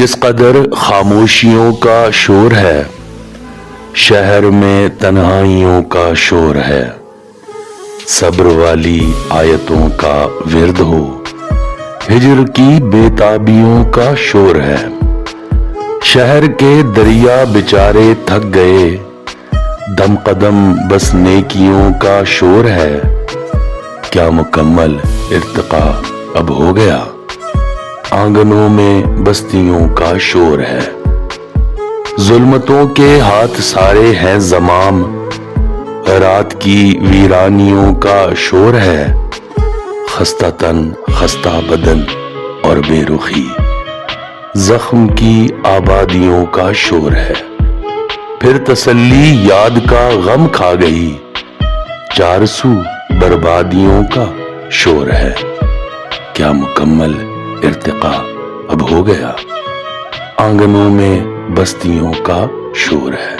کس قدر خاموشیوں کا شور ہے، شہر میں تنہائیوں کا شور ہے۔ صبر والی آیتوں کا ورد ہو، ہجر کی بے تابیوں کا شور ہے۔ شہر کے دریا بیچارے تھک گئے، دم قدم بس نیکیوں کا شور ہے۔ کیا مکمل ارتقا اب ہو گیا؟ آنگنوں میں بستیوں کا شور ہے۔ ظلمتوں کے ہاتھ سارے ہیں زمام، رات کی ویرانیوں کا شور ہے۔ خستہ تن خستہ بدن اور بے رخی، زخم کی آبادیوں کا شور ہے۔ پھر تسلی یاد کا غم کھا گئی، چار سو بربادیوں کا شور ہے۔ کیا مکمل ارتقا اب ہو گیا؟ آنگنوں میں بستیوں کا شور ہے۔